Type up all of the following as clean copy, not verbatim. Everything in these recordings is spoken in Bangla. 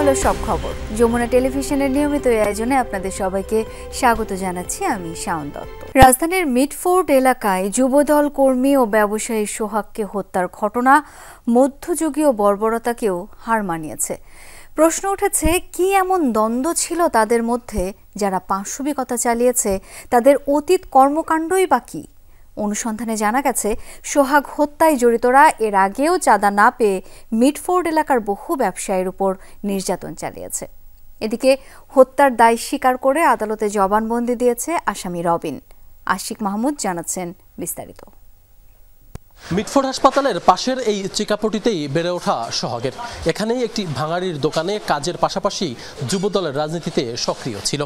হলো সব খবর। যমুনা টেলিভিশনের নিয়মিত আয়োজনে আপনাদের সবাইকে স্বাগত জানাচ্ছি আমি শাওন দত্ত। রাজধানীর মিডফোর্ড এলাকায় যুবদল কর্মী ও ব্যবসায়ী সোহাগকে হত্যার ঘটনা মধ্যযুগীয় বর্বরতাকেও হার মানিয়েছে। প্রশ্ন উঠেছে, কি এমন দ্বন্দ্ব ছিল তাদের মধ্যে যারা পাশবিকতা চালিয়েছে? তাদের অতীত কর্মকাণ্ডই বা কি? অনুসন্ধানে জানা গেছে, সোহাগ হত্যায় জড়িতরা এর আগেও চাঁদা না পেয়ে মিডফোর্ড এলাকার বহু ব্যবসায়ীর উপর নির্যাতন চালিয়েছে। এদিকে হত্যার দায় স্বীকার করে আদালতে জবানবন্দি দিয়েছে আসামি রবিন। আশিক মাহমুদ জানাচ্ছেন বিস্তারিত। মিডফোর্ড হাসপাতালের পাশের এই চিকাপটিতেই বেড়ে ওঠা সোহাগের। এখানেই একটি ভাঙাড়ির দোকানে কাজের পাশাপাশি যুবদলের রাজনীতিতে সক্রিয় ছিল।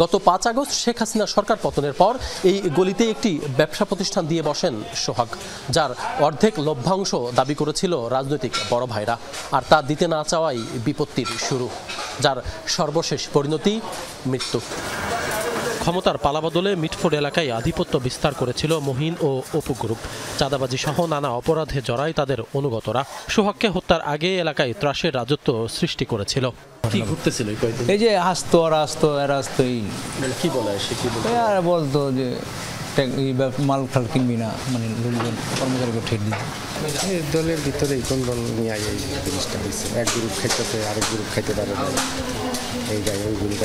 গত 5 আগস্ট শেখ হাসিনা সরকার পতনের পর এই গলিতে একটি ব্যবসা প্রতিষ্ঠান দিয়ে বসেন সোহাগ, যার অর্ধেক লভ্যাংশ দাবি করেছিল রাজনৈতিক বড় ভাইরা। আর তা দিতে না চাওয়াই বিপত্তির শুরু, যার সর্বশেষ পরিণতি মৃত্যু। ক্ষমতার পালাবদলে মিডফোর্ড এলাকায় আধিপত্য বিস্তার করেছিল মহিন ও অপু গ্রুপ। চাঁদাবাজি সহ নানা অপরাধে জড়ায় তাদের অনুগতরা। সোহাগকে হত্যার আগে এলাকায় ত্রাসের রাজত্ব সৃষ্টি করেছিল। কি ঘটতেছিল এই যে আসতো আর আসতো এরা আসতোই, কি বলে সে কি বলে আর বলতো যে মাল ফাল কিনবি না, মানে লোকজন কর্মচারীকে ঠেট দিত। দলের ভিতরে কোন দল নিয়ে এই জিনিসটা হয়েছে, এক গ্রুপ খাইতে আরেক গ্রুপ খাইতে পারে না, এই গায়ে ওই গ্রুপ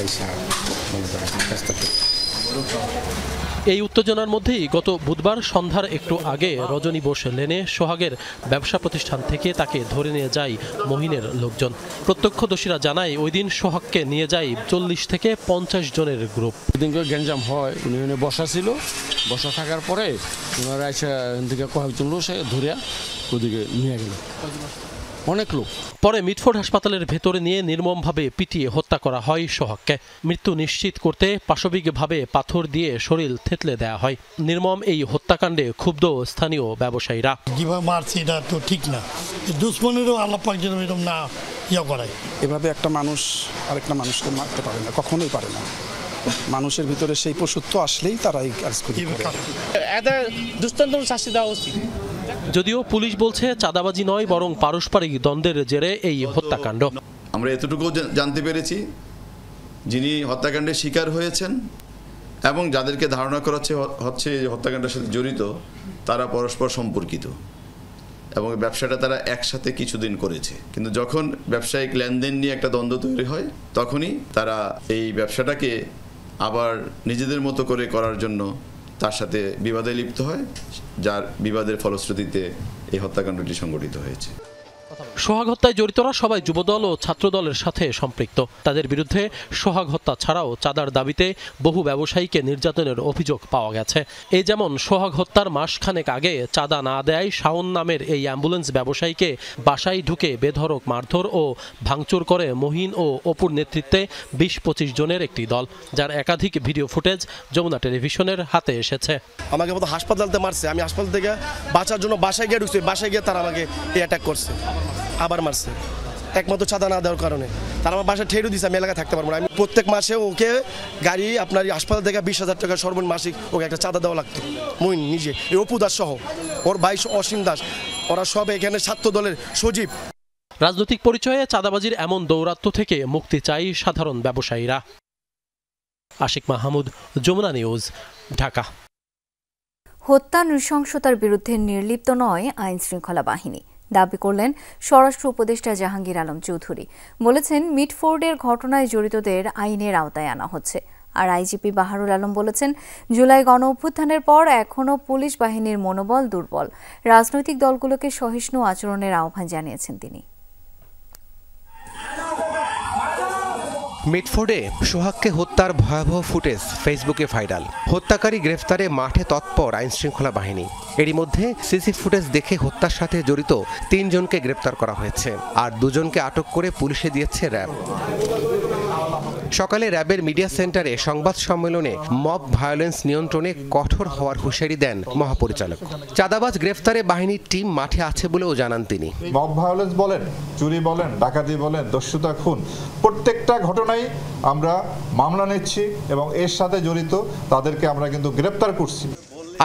এই উত্তেজনার মধ্যেই গত বুধবার সন্ধ্যার একটু আগে রজনী বোস লেনে সোহাগের ব্যবসা প্রতিষ্ঠান থেকে তাকে ধরে নিয়ে যায় মহিনের লোকজন। প্রত্যক্ষদর্শীরা জানায়, ওই দিন সোহাগকে নিয়ে যায় 40 থেকে 50 জনের গ্রুপ। ওইদিনকে গ্যাঞ্জাম হয়, উনি বসা ছিল, বসা থাকার পরে ওনারা এসে এদিকে কয়েকজন লোক ধরে ওদিকে নিয়ে গেল, অনেক লোক। পরে মিডফোর্ড হাসপাতালের ভেতরে নিয়ে নির্মমভাবে পিটিয়ে হত্যা করা হয় সোহাগকে। মৃত্যু নিশ্চিত করতে পাশবিকভাবে পাথর দিয়ে শরীর থেতলে দেওয়া হয়। নির্মম এই হত্যাকাণ্ডে ক্ষুব্ধ স্থানীয় ব্যবসায়ীরা। যেভাবে মারছে এটা তো ঠিক না, দুশ্মনেরও আল্লাহ পাক যেন এরকম না করায়। এভাবে একটা মানুষ আরেকটা মানুষকে মারতে পারে না, কখনোই পারে না। মানুষের ভিতরে সেই পশুত্ব আসলেই তারা এই কাজ করে। এদের দুষ্টান্ত শাস্তি দেওয়া উচিত। যদিও পুলিশ বলছে চাঁদাবাজি নয়, বরং পারস্পরিক দ্বন্দ্বের জেরে এই হত্যাকাণ্ড। আমরা এতটুকু জানতে পেরেছি, যিনি হত্যাকাণ্ডের শিকার হয়েছেন এবং যাদেরকে ধারণা করা হচ্ছে হত্যাকাণ্ডের সাথে জড়িত, তারা পরস্পর সম্পর্কিত এবং ব্যবসাটা তারা একসাথে কিছুদিন করেছে। কিন্তু যখন ব্যবসায়িক লেনদেন নিয়ে একটা দ্বন্দ্ব তৈরি হয়, তখনই তারা এই ব্যবসাটাকে আবার নিজেদের মতো করে করার জন্য তার সাথে বিবাদে লিপ্ত হয়, যার বিবাদের ফলশ্রুতিতে এই হত্যাকাণ্ডটি সংঘটিত হয়েছে। সোহাগ হত্যায় জড়িতরা সবাই যুবদল ও ছাত্রদলের সাথে সম্পৃক্ত। তাদের বিরুদ্ধে সোহাগ হত্যা ছাড়াও চাঁদার দাবিতে বহু ব্যবসায়ীকে নির্যাতনের অভিযোগ পাওয়া গেছে। এই যেমন সোহাগ হত্যার মাসখানেক আগে চাঁদা না দেয় শাওন নামের এই অ্যাম্বুলেন্স ব্যবসায়ীকে বাসায় ঢুকে বেধড়ক মারধর ও ভাঙচুর করে মহিন ও অপুর নেতৃত্বে 20-25 জনের একটি দল, যার একাধিক ভিডিও ফুটেজ যমুনা টেলিভিশনের হাতে এসেছে। আমাকে মতো হাসপাতালতে মারছে, আমি হাসপাতাল থেকে বাঁচার জন্য বাসায় গিয়ে ঢুকছি, বাসায় গিয়ে তারা আমাকে অ্যাটাক করছে, আবার মারছে একমাত্র চাঁদা না দেওয়ার কারণে। তারা আমার বাসায় ঠেড়ে দিচ্ছে, আমি এলাকায় থাকতে পারবো না। আমি প্রত্যেক মাসে ওকে গাড়ি আপনার হাসপাতাল থেকে 20,000 টাকা সর্বনিম্ন মাসিক ওকে একটা চাঁদা দেওয়া লাগতো। মইন নিজে, এই অপু দাস সহ ওর ভাই অসীম দাস, ওরা সব এখানে ছাত্র দলের সজীব। রাজনৈতিক পরিচয়ে চাঁদাবাজির এমন দৌরাত্ম্য থেকে মুক্তি চাই সাধারণ ব্যবসায়ীরা। আশিক মাহমুদ, যমুনা নিউজ, ঢাকা। হত্যা নৃশংসতার বিরুদ্ধে নির্লিপ্ত নয় আইন শৃঙ্খলা বাহিনী, দাবি করলেন স্বরাষ্ট্র উপদেষ্টা জাহাঙ্গীর আলম চৌধুরী। বলেছেন, মিডফোর্ডের ঘটনায় জড়িতদের আইনের আওতায় আনা হচ্ছে। আর আইজিপি বাহারুল আলম বলেছেন, জুলাই গণ অভ্যুত্থানের পর এখনও পুলিশ বাহিনীর মনোবল দুর্বল। রাজনৈতিক দলগুলোকে সহিষ্ণু আচরণের আহ্বান জানিয়েছেন তিনি। মিডফোর্ডে সোহাগকে হত্যার ভয়াবহ ফুটেজ ফেসবুকে ভাইরাল। হত্যাকারী গ্রেফতারে মাঠে তৎপর আইনশৃঙ্খলা বাহিনী। এরই মধ্যে সিসি ফুটেজ দেখে হত্যার সাথে জড়িত 3 জনকে গ্রেফতার করা হয়েছে, আর 2 জনকে আটক করে পুলিশে দিয়েছে র্যাব। সকালে র্যাবের মিডিয়া সেন্টারে সংবাদ সম্মেলনে মব ভায়োলেন্স নিয়ন্ত্রণে কঠোর হওয়ার হুঁশিয়ারি দেন মহাপরিচালক। চাঁদাবাজ গ্রেফতারে বাহিনীর টিম মাঠে আছে বলেও জানান তিনি। মব ভায়োলেন্স বলেন, চুরি বলেন, ডাকাতি বলেন, দস্যুতা, খুন, প্রত্যেকটা ঘটনায় আমরা মামলা নিচ্ছি এবং এর সাথে জড়িত তাদেরকে আমরা কিন্তু গ্রেফতার করছি।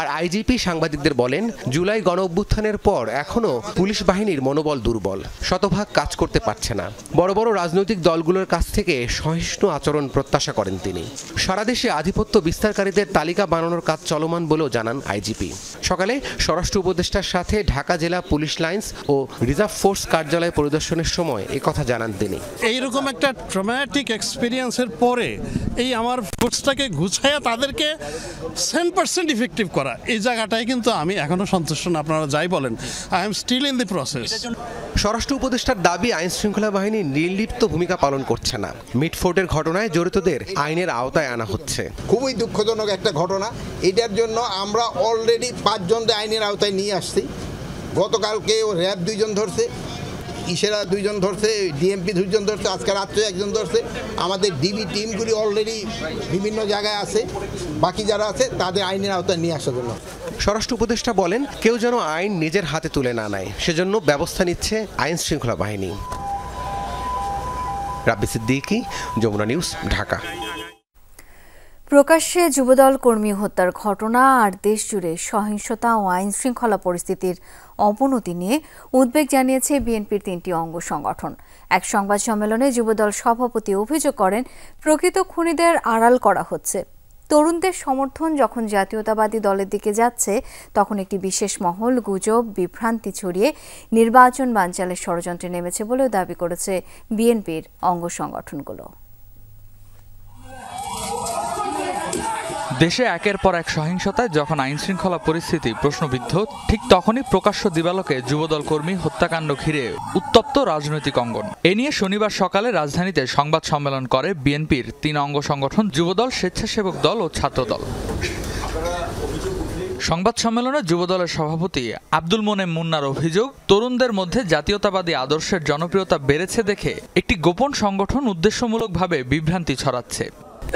আর আইজিপি সাংবাদিকদের বলেন, জুলাই গণ অভ্যুত্থানের পর এখনও পুলিশ বাহিনীর মনোবল দুর্বল, শতভাগ কাজ করতে পারছে না। বড় বড় রাজনৈতিক দলগুলোর কাছ থেকে সহিষ্ণু আচরণ প্রত্যাশা করেন তিনি। সারা দেশে আধিপত্য বিস্তারকারীদের তালিকা বানানোর কাজ চলমান বলেও জানান আইজিপি। সকালে স্বরাষ্ট্র উপদেষ্টার সাথে ঢাকা জেলা পুলিশ লাইন্স ও রিজার্ভ ফোর্স কার্যালয় পরিদর্শনের সময় একথা জানান তিনি। এইরকম একটা ট্রমাটিক এক্সপিরিয়েন্সের পরে এই আমার ফোর্সটাকে গুছাইয়া তাদেরকে 100% ইফেক্টিভ করা, এই জায়গাটায় কিন্তু আমি এখনো সন্তুষ্ট না। আপনারা যাই বলেন, I am still in the process. স্বরাষ্ট্র উপদেষ্টার দাবি, আইন শৃঙ্খলা বাহিনী নির্লিপ্ত ভূমিকা পালন করছে না। মিটফোর্ডের ঘটনায় জড়িতদের আইনের আওতায় আনা হচ্ছে। খুবই দুঃখজনক একটা ঘটনা। এটার জন্য আমরা অলরেডি 5 জনকে আইনের আওতায় নিয়ে আসছি। গতকালকে র্যাব 2 জন ধরছে, ইশারা 2 জন ধরছে, ডিএমপি 2 জন ধরছে, আজকে রাত্রে 1 জন ধরছে। আমাদের ডিবি টিমগুলি অলরেডি বিভিন্ন জায়গায় আছে, বাকি যারা আছে তাদের আইনের আওতায় নিয়ে আসার জন্য। স্বরাষ্ট্র উপদেষ্টা বলেন, কেউ যেন আইন নিজের হাতে তুলে না নেয়, সেজন্য ব্যবস্থা নিচ্ছে আইন শৃঙ্খলা বাহিনী। রাব্বি সিদ্দিকী, যমুনা নিউজ, ঢাকা। প্রকাশ্যে যুবদল কর্মী হত্যার ঘটনা আর দেশজুড়ে সহিংসতা ও আইন শৃঙ্খলা পরিস্থিতির অবনতি নিয়ে উদ্বেগ জানিয়েছে বিএনপির 3টি অঙ্গ সংগঠন। এক সংবাদ সম্মেলনে যুবদল সভাপতি অভিযোগ করেন, প্রকৃত খুনিদের আড়াল করা হচ্ছে। তরুণদের সমর্থন যখন জাতীয়তাবাদী দলের দিকে যাচ্ছে, তখন একটি বিশেষ মহল গুজব, বিভ্রান্তি ছড়িয়ে নির্বাচন বানচালের ষড়যন্ত্রে নেমেছে বলেও দাবি করেছে বিএনপির অঙ্গ সংগঠনগুলো। দেশে একের পর এক সহিংসতায় যখন আইন শৃঙ্খলা পরিস্থিতি প্রশ্নবিদ্ধ, ঠিক তখনই প্রকাশ্য দিবালোকে যুবদল কর্মী হত্যাকাণ্ড ঘিরে উত্তপ্ত রাজনৈতিক অঙ্গন। এ নিয়ে শনিবার সকালে রাজধানীতে সংবাদ সম্মেলন করে বিএনপির 3 অঙ্গ সংগঠন যুবদল, স্বেচ্ছাসেবক দল ও ছাত্রদল। সংবাদ সম্মেলনে যুবদলের সভাপতি আব্দুল মোনেম মুন্নার অভিযোগ, তরুণদের মধ্যে জাতীয়তাবাদী আদর্শের জনপ্রিয়তা বেড়েছে দেখে একটি গোপন সংগঠন উদ্দেশ্যমূলকভাবে বিভ্রান্তি ছড়াচ্ছে।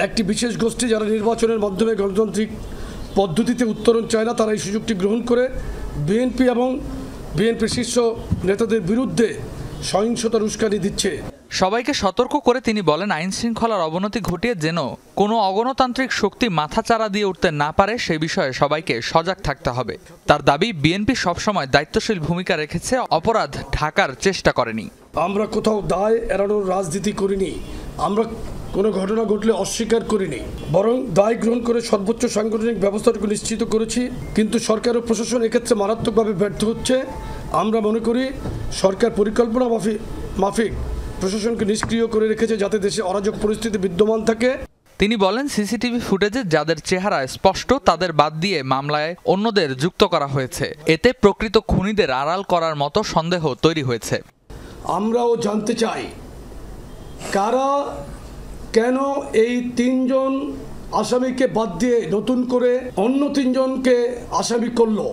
একটি বিশেষ গোষ্ঠী যারা নির্বাচনের মাধ্যমে গণতান্ত্রিক পদ্ধতিতে উত্তরণ চায় না, তারা এই সুযোগটি গ্রহণ করে বিএনপি এবং বিএনপির শীর্ষ নেতাদের বিরুদ্ধে সহিংসতার উস্কানি দিচ্ছে। সবাইকে সতর্ক করে তিনি বলেন, আইন শৃঙ্খলার অবনতি ঘটিয়ে যেন কোনো অগণতান্ত্রিক শক্তি মাথাচাড়া দিয়ে উঠতে না পারে সে বিষয়ে সবাইকে সজাগ থাকতে হবে। তার দাবি, বিএনপি সবসময় দায়িত্বশীল ভূমিকা রেখেছে, অপরাধ ঢাকার চেষ্টা করেনি। আমরা কোথাও দায় এড়ানোর রাজনীতি করিনি, আমরা কোনো ঘটনা ঘটলে অস্বীকার করিনি, বরং দায় গ্রহণ করে সর্বোচ্চ সাংগঠনিক ব্যবস্থাটুকু নিশ্চিত করেছি। কিন্তু সরকার ও প্রশাসন এক্ষেত্রে মারাত্মকভাবে ব্যর্থ হচ্ছে। আমরা মনে করি সরকার পরিকল্পনা মাফিক প্রশাসনকে নিষ্ক্রিয় করে রেখেছে, যাতে দেশে অরাজক পরিস্থিতি বিদ্যমান থাকে। তিনি বলেন, সিসিটিভি ফুটেজে যাদের চেহারা স্পষ্ট তাদের বাদ দিয়ে মামলায় অন্যদের যুক্ত করা হয়েছে। এতে প্রকৃত খুনিদের আড়াল করার মতো সন্দেহ তৈরি হয়েছে। আমরাও জানতে চাই, কারা কেন এই 3 জন আসামিকে বাদ দিয়ে নতুন করে অন্য 3 জনকে আসামি করলো,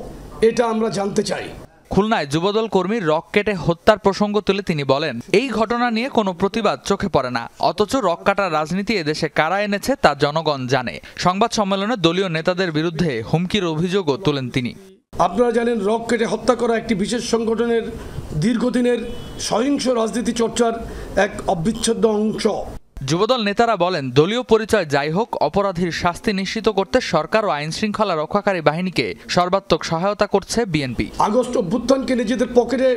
এটা আমরা জানতে চাই। খুলনায় যুবদল কর্মীর রক কেটে হত্যার প্রসঙ্গ তুলে তিনি বলেন, এই ঘটনা নিয়ে কোনো প্রতিবাদ চোখে পড়ে না, অথচ রক কাটার রাজনীতি এদেশে কারা এনেছে তা জনগণ জানে। সংবাদ সম্মেলনে দলীয় নেতাদের বিরুদ্ধে হুমকির অভিযোগও তোলেন তিনি। আপনারা জানেন, রক কেটে হত্যা করা একটি বিশেষ সংগঠনের দীর্ঘদিনের সহিংস রাজনীতি চর্চার এক অবিচ্ছেদ্য অংশ। যুবদল নেতারা বলেন, দলীয় পরিচয় যাই হোক, অপরাধীর শাস্তি নিশ্চিত করতে সরকার ও আইন শৃঙ্খলা রক্ষাকারী বাহিনীকে সর্বাত্মক সহায়তা করছে বিএনপি। আগস্ট অভ্যুত্থানকে নিজেদের পকেটে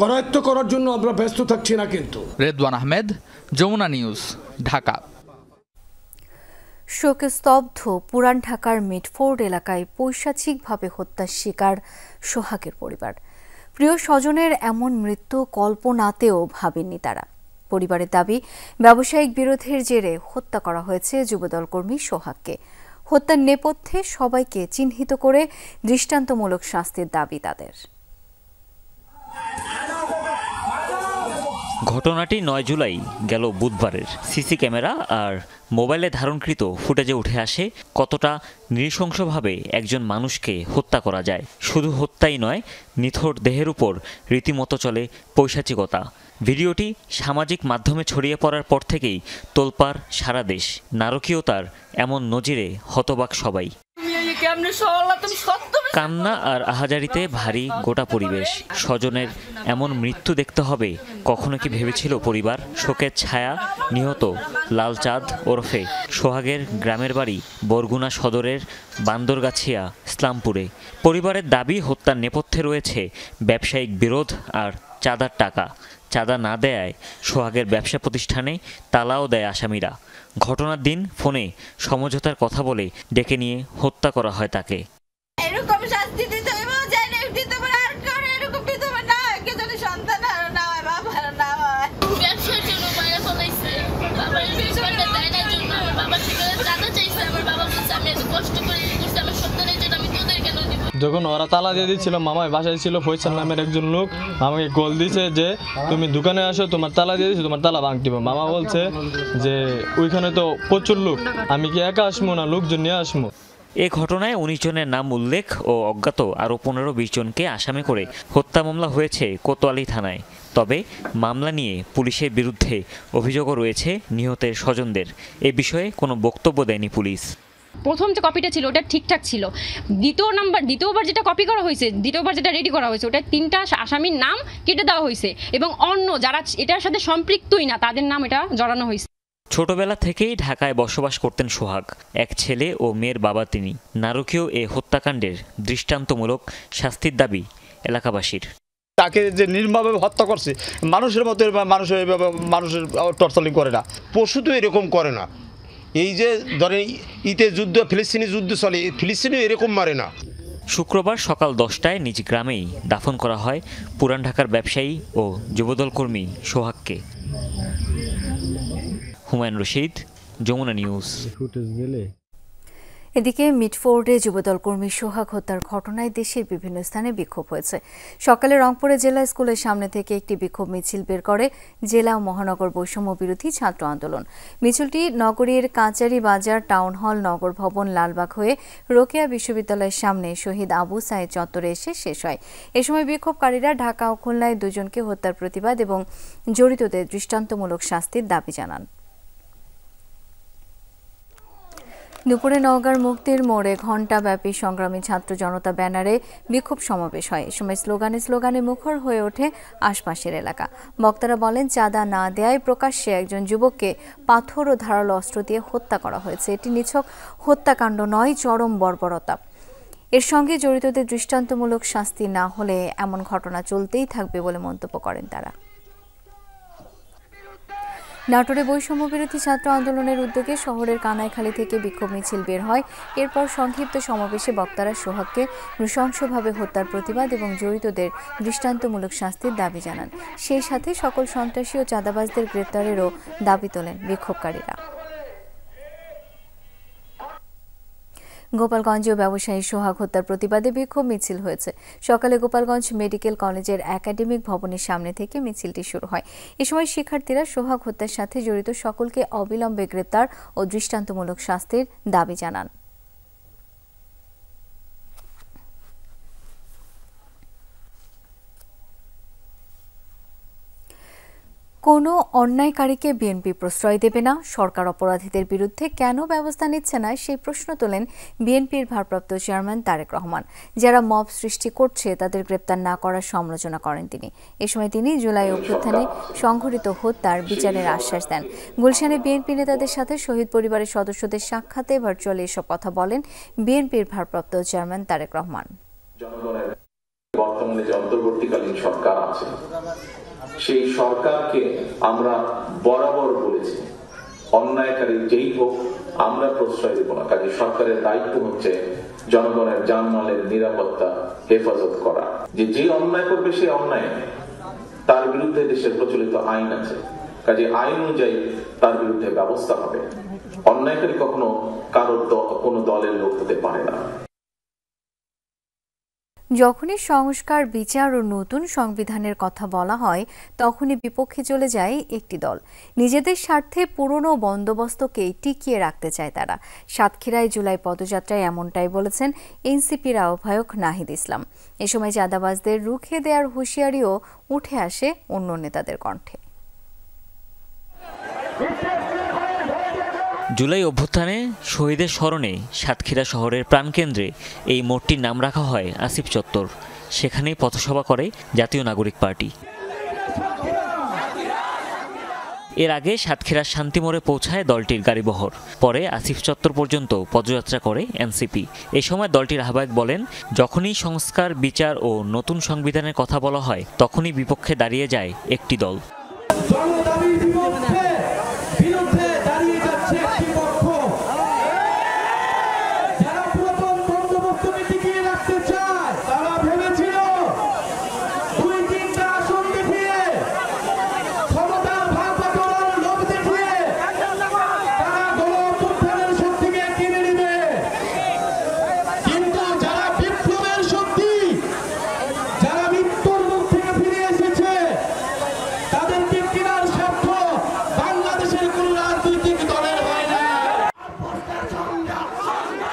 করায়ত্ত করার জন্য আমরা ব্যস্ত থাকছি না। কিন্তু রেদওয়ান আহমেদ, যমুনা নিউজ, ঢাকা। শোকে স্তব্ধ পুরান ঢাকার মিটফোর্ড এলাকায় পৈশাচিকভাবে হত্যার শিকার সোহাগের পরিবার। প্রিয় স্বজনের এমন মৃত্যু কল্পনাতেও ভাবেননি তারা। পরিবারের দাবি, ব্যবসায়িক বিরোধের জেরে হত্যা করা হয়েছে যুবদল কর্মী সোহাগকে। হত্যার নেপথ্যে সবাইকে চিহ্নিত করে দৃষ্টান্তমূলক শাস্তির দাবি তাদের। ঘটনাটি 9 জুলাই গেল বুধবারের। সিসি ক্যামেরা আর মোবাইলে ধারণকৃত ফুটেজে উঠে আসে কতটা নৃশংসভাবে একজন মানুষকে হত্যা করা যায়। শুধু হত্যাই নয়, নিথর দেহের উপর রীতিমতো চলে পৈশাচিকতা। ভিডিওটি সামাজিক মাধ্যমে ছড়িয়ে পড়ার পর থেকেই তোলপাড় সারা দেশ। নারকীয়তার এমন নজিরে হতবাক সবাই। কান্না আর আহাজারিতে ভারী গোটা পরিবেশ। স্বজনের এমন মৃত্যু দেখতে হবে কখনো কি ভেবেছিল পরিবার? শোকের ছায়া নিহত লাল চাঁদ ওরফে সোহাগের গ্রামের বাড়ি বরগুনা সদরের বান্দরগাছিয়া ইসলামপুরে। পরিবারের দাবি হত্যার নেপথ্যে রয়েছে ব্যবসায়িক বিরোধ আর চাঁদার টাকা। চাঁদা না দেয়ায় সোহাগের ব্যবসা প্রতিষ্ঠানে তালাও দেয় আসামিরা। ঘটনার দিন ফোনে সমঝোতার কথা বলে ডেকে নিয়ে হত্যা করা হয় তাকে। যখন ওরা তালা দিয়ে দিচ্ছিল, মামার বাসায় ছিল ফয়সাল নামের একজন লোক, আমাকে কল দিছে যে তুমি দোকানে আসো, তোমার তালা দিয়ে দিচ্ছি, তোমার তালা ভাঙ দিব। মামা বলছে যে ওইখানে তো প্রচুর লোক, আমি কি একা আসবো না লোকজন নিয়ে আসবো। এ ঘটনায় 19 জনের নাম উল্লেখ ও অজ্ঞাত আরও 15-20 জনকে আসামি করে হত্যা মামলা হয়েছে কোতোয়ালি থানায়। তবে মামলা নিয়ে পুলিশের বিরুদ্ধে অভিযোগও রয়েছে নিহতের স্বজনদের। এ বিষয়ে কোনো বক্তব্য দেয়নি পুলিশ। প্রথম যে কপিটা ছিল ওটা ঠিকঠাক ছিল, দ্বিতীয়বার যেটা কপি করা হয়েছে, দ্বিতীয়বার যেটা রেডি করা হয়েছে, ওটা 3টা আসামির নাম কেটে দেওয়া হয়েছে এবং অন্য যারা এটার সাথে সম্পৃক্তই না তাদের নাম এটা জড়ানো হয়েছে। ছোটবেলা থেকেই ঢাকায় বসবাস করতেন সোহাগ। এক ছেলে ও মেয়ের বাবা তিনি। নারকীয় এ হত্যাকাণ্ডের দৃষ্টান্তমূলক শাস্তির দাবি এলাকাবাসীর। তাকে যে নির্মমভাবে হত্যা করছে, মানুষের মতো মানুষের টর্চারিং করে না, পশু তো এরকম করে না। এই যে ধরেন যুদ্ধ, ফিলিস্তিনি যুদ্ধ চলে, ফিলিস্তিনি এরকম মারে না। শুক্রবার সকাল 10টায় নিজ গ্রামেই দাফন করা হয় পুরান ঢাকার ব্যবসায়ী ও যুবদল কর্মী সোহাগকে। হুমায়ুন রশিদ, যমুনা নিউজ। এদিকে মিটফোর্ডে যুবদল কর্মী সোহাগ হত্যার ঘটনায় দেশের বিভিন্ন স্থানে বিক্ষোভ হয়েছে। সকালে রংপুরে জেলা স্কুলের সামনে থেকে একটি বিক্ষোভ মিছিল বের করে জেলা ও মহানগর বৈষম্য বিরোধী ছাত্র আন্দোলন। মিছিলটি নগরীর কাচারি বাজার, টাউন হল, নগর ভবন, লালবাগ হয়ে রোকেয়া বিশ্ববিদ্যালয়ের সামনে শহীদ আবু সাইদ চত্বরে এসে শেষ হয়। এ সময় বিক্ষোভকারীরা ঢাকা ও খুলনায় 2 জনকে হত্যার প্রতিবাদ এবং জড়িতদের দৃষ্টান্তমূলক শাস্তির দাবি জানান। দুপুরে নওগাঁর মুক্তির মোড়ে ঘণ্টাব্যাপী সংগ্রামী ছাত্র জনতা ব্যানারে বিক্ষোভ সমাবেশ হয়। এ সময় স্লোগানে মুখর হয়ে ওঠে আশপাশের এলাকা। বক্তারা বলেন, চাঁদা না দেয়ায় প্রকাশ্যে একজন যুবককে পাথর ও ধারালো অস্ত্র দিয়ে হত্যা করা হয়েছে। এটি নিছক হত্যাকাণ্ড নয়, চরম বর্বরতা। এর সঙ্গে জড়িতদের দৃষ্টান্তমূলক শাস্তি না হলে এমন ঘটনা চলতেই থাকবে বলে মন্তব্য করেন তারা। নাটোরে বৈষম্য বিরোধী ছাত্র আন্দোলনের উদ্যোগে শহরের কানাইখালী থেকে বিক্ষোভ মিছিল বের হয়। এরপর সংক্ষিপ্ত সমাবেশে বক্তারা সোহাগকে নৃশংসভাবে হত্যার প্রতিবাদ এবং জড়িতদের দৃষ্টান্তমূলক শাস্তির দাবি জানান। সেই সাথে সকল সন্ত্রাসী ও চাঁদাবাজদের গ্রেপ্তারেরও দাবি তোলেন বিক্ষোভকারীরা। গোপালগঞ্জেও ব্যবসায়ী সোহাগ হত্যার প্রতিবাদে বিক্ষোভ মিছিল হয়েছে। সকালে গোপালগঞ্জ মেডিকেল কলেজের একাডেমিক ভবনের সামনে থেকে মিছিলটি শুরু হয়। এ সময় শিক্ষার্থীরা সোহাগ হত্যার সাথে জড়িত সকলকে অবিলম্বে গ্রেপ্তার ও দৃষ্টান্তমূলক শাস্তির দাবি জানান। কোনো অন্যায়কারীকে বিএনপি প্রশ্রয় দেবে না, সরকার অপরাধীদের বিরুদ্ধে কেন ব্যবস্থা নিচ্ছে না সেই প্রশ্ন তোলেন বিএনপির ভারপ্রাপ্ত চেয়ারম্যান তারেক রহমান। যারা মব সৃষ্টি করছে তাদের গ্রেপ্তার না করার সমালোচনা করেন তিনি। এ সময় তিনি জুলাই অভ্যুত্থানে সংঘটিত হত্যার বিচারের আশ্বাস দেন। গুলশানে বিএনপি নেতাদের সাথে শহীদ পরিবারের সদস্যদের সাক্ষাতে ভার্চুয়ালি এসব কথা বলেন বিএনপির ভারপ্রাপ্ত চেয়ারম্যান তারেক রহমান। জনগণের বর্তমানে যে অন্তর্বর্তীকালীন সরকার আছে সেই সরকারকে আমরা বরাবর বলেছি অন্যায়কারী যেই হোক আমরা প্রশ্রয় দেব না। কাজে সরকারের দায়িত্ব হচ্ছে জনগণের জানমালের নিরাপত্তা হেফাজত করা। যে অন্যায় করবে সেই অন্যায় তার বিরুদ্ধে দেশের প্রচলিত আইন আছে, কাজে আইন অনুযায়ী তার বিরুদ্ধে ব্যবস্থা হবে। অন্যায়কারী কখনো কারোর কোনো দলের লোক হতে পারে না। যখনই সংস্কার, বিচার ও নতুন সংবিধানের কথা বলা হয় তখনই বিপক্ষে চলে যায় একটি দল। নিজেদের স্বার্থে পুরনো বন্দোবস্তকে টিকিয়ে রাখতে চায় তারা। সাতক্ষীরায় জুলাই পদযাত্রায় এমনটাই বলেছেন এনসিপির আহ্বায়ক নাহিদ ইসলাম। এ সময় চাঁদাবাজদের রুখে দেওয়ার হুঁশিয়ারিও উঠে আসে অন্য নেতাদের কণ্ঠে। জুলাই অভ্যুত্থানে শহীদের স্মরণে সাতক্ষীরা শহরের প্রাণকেন্দ্রে এই মোড়টির নাম রাখা হয় আসিফ চত্বর। সেখানেই পথসভা করে জাতীয় নাগরিক পার্টি। এর আগে সাতক্ষীরার শান্তিমোড়ে পৌঁছায় দলটির গাড়িবহর। পরে আসিফ চত্বর পর্যন্ত পদযাত্রা করে এনসিপি। এ সময় দলটির আহ্বায়ক বলেন, যখনই সংস্কার, বিচার ও নতুন সংবিধানের কথা বলা হয় তখনই বিপক্ষে দাঁড়িয়ে যায় একটি দল।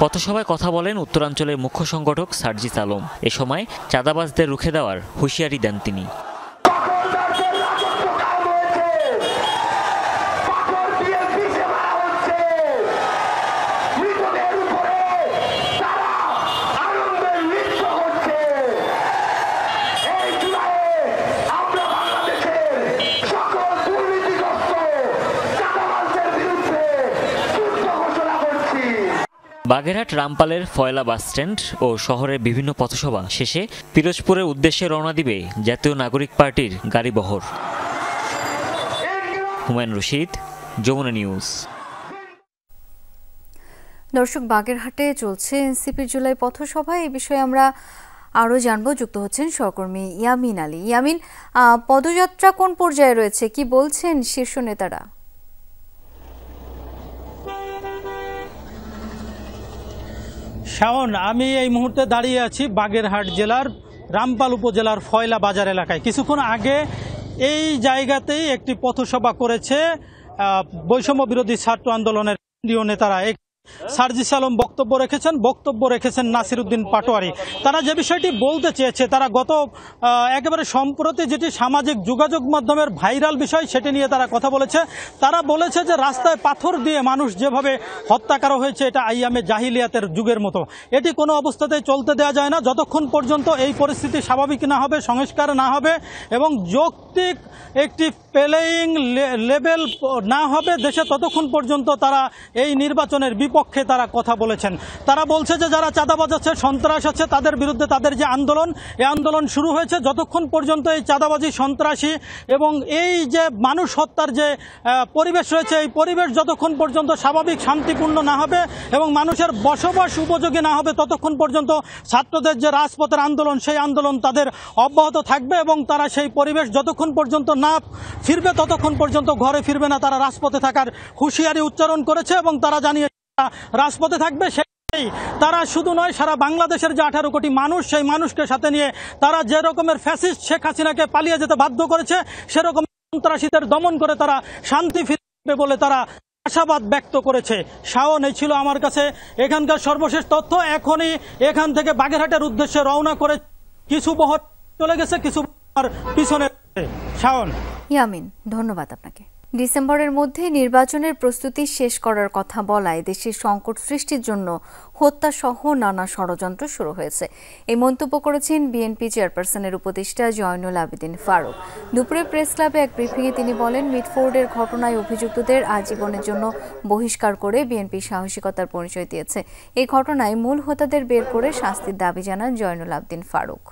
পথসভায় কথা বলেন উত্তরাঞ্চলের মুখ্য সংগঠক সার্জিস আলম। এ সময় চাঁদাবাজদের রুখে দেওয়ার হুঁশিয়ারি দেন তিনি। বাগেরহাট রামপালের ফয়লা বাসস্ট্যান্ড ও শহরের বিভিন্ন পথসভা শেষে পিরোজপুরের উদ্দেশ্যে রওনা দিবে জাতীয় নাগরিক পার্টির গাড়িবহর। হুমায়ুন রশিদ, যমুনা নিউজ। দর্শক, বাগেরহাটে চলছে এনসিপির জুলাই পথসভা। এই বিষয়ে আমরা আরও জানবো। যুক্ত হচ্ছেন সহকর্মী ইয়ামিন আলী। ইয়ামিন, পদযাত্রা কোন পর্যায়ে রয়েছে, কি বলছেন শীর্ষ নেতারা? শাওন, আমি এই মুহূর্তে দাঁড়িয়ে আছি বাগেরহাট জেলার রামপাল উপজেলার ফয়লা বাজার এলাকায়। কিছুক্ষণ আগে এই জায়গাতেই একটি পথসভা করেছে বৈষম্য বিরোধী ছাত্র আন্দোলনের কেন্দ্রীয় নেতারা। সার্জিস আলম বক্তব্য রেখেছেন নাসির উদ্দিন পাটোয়ারি। তারা যে বিষয়টি বলতে চেয়েছে, তারা গত একেবারে সম্প্রতি যেটি সামাজিক যোগাযোগ মাধ্যমের ভাইরাল বিষয়, সেটি নিয়ে তারা কথা বলেছে। তারা বলেছে যে রাস্তায় পাথর দিয়ে মানুষ যেভাবে হত্যা করা হয়েছে, এটা আইয়ামে জাহিলিয়াতের যুগের মতো। এটি কোনো অবস্থাতেই চলতে দেওয়া যায় না। যতক্ষণ পর্যন্ত এই পরিস্থিতি স্বাভাবিক না হবে, সংস্কার না হবে এবং যৌক্তিক একটি প্লেয়িং লেভেল না হবে দেশে, ততক্ষণ পর্যন্ত তারা এই নির্বাচনের বিপক্ষে তারা কথা বলেছেন। তারা বলছে যে যারা চাঁদাবাজ আছে, সন্ত্রাস আছে, তাদের বিরুদ্ধে তাদের যে আন্দোলন, এই আন্দোলন শুরু হয়েছে। যতক্ষণ পর্যন্ত এই চাঁদাবাজি, সন্ত্রাসী এবং এই যে মানুষ হত্যার যে পরিবেশ রয়েছে, এই পরিবেশ যতক্ষণ পর্যন্ত স্বাভাবিক, শান্তিপূর্ণ না হবে এবং মানুষের বসবাস উপযোগী না হবে, ততক্ষণ পর্যন্ত ছাত্রদের যে রাজপথের আন্দোলন, সেই আন্দোলন তাদের অব্যাহত থাকবে এবং তারা সেই পরিবেশ যতক্ষণ পর্যন্ত না ফিরবে, ততক্ষণ পর্যন্ত ঘরে ফিরবে না। তারা রাজপথে থাকার হুঁশিয়ারি উচ্চারণ করেছে এবং তারা জানিয়ে রাজপথে থাকবে। সেই তারা শুধু নয়, সারা বাংলাদেশের যে 18 কোটি মানুষ, সেই মানুষকে সাথে নিয়ে তারা যে রকমের ফ্যাসিস্ট শেখ হাসিনাকে পালিয়ে যেতে বাধ্য করেছে, সেরকম সন্ত্রাসীদের দমন করে তারা শান্তি ফিরবে বলে তারা আশাবাদ ব্যক্ত করেছে। শাওন, এই ছিল আমার কাছে এখানকার সর্বশেষ তথ্য। এখনই এখান থেকে বাগেরহাটের উদ্দেশ্যে রওনা করে কিছু বহর চলে গেছে, কিছু পিছনে। শাওন। ইয়ামিন, ধন্যবাদ আপনাকে। ডিসেম্বরের মধ্যে নির্বাচনের প্রস্তুতি শেষ করার কথা বলায় দেশে সংকট সৃষ্টির জন্য হত্যাসহ নানা ষড়যন্ত্র শুরু হয়েছে। এই মন্তব্য করেছেন বিএনপি চেয়ারপারসনের উপদেষ্টা জয়নুল আবেদিন ফারুক। দুপুরে প্রেস ক্লাবে এক ব্রিফিংয়ে তিনি বলেন, মিটফোর্ডের ঘটনায় অভিযুক্তদের আজীবনের জন্য বহিষ্কার করে বিএনপি সাহসিকতার পরিচয় দিয়েছে। এই ঘটনায় মূল হোতাদের বের করে শাস্তির দাবি জানান জয়নুল আবেদিন ফারুক।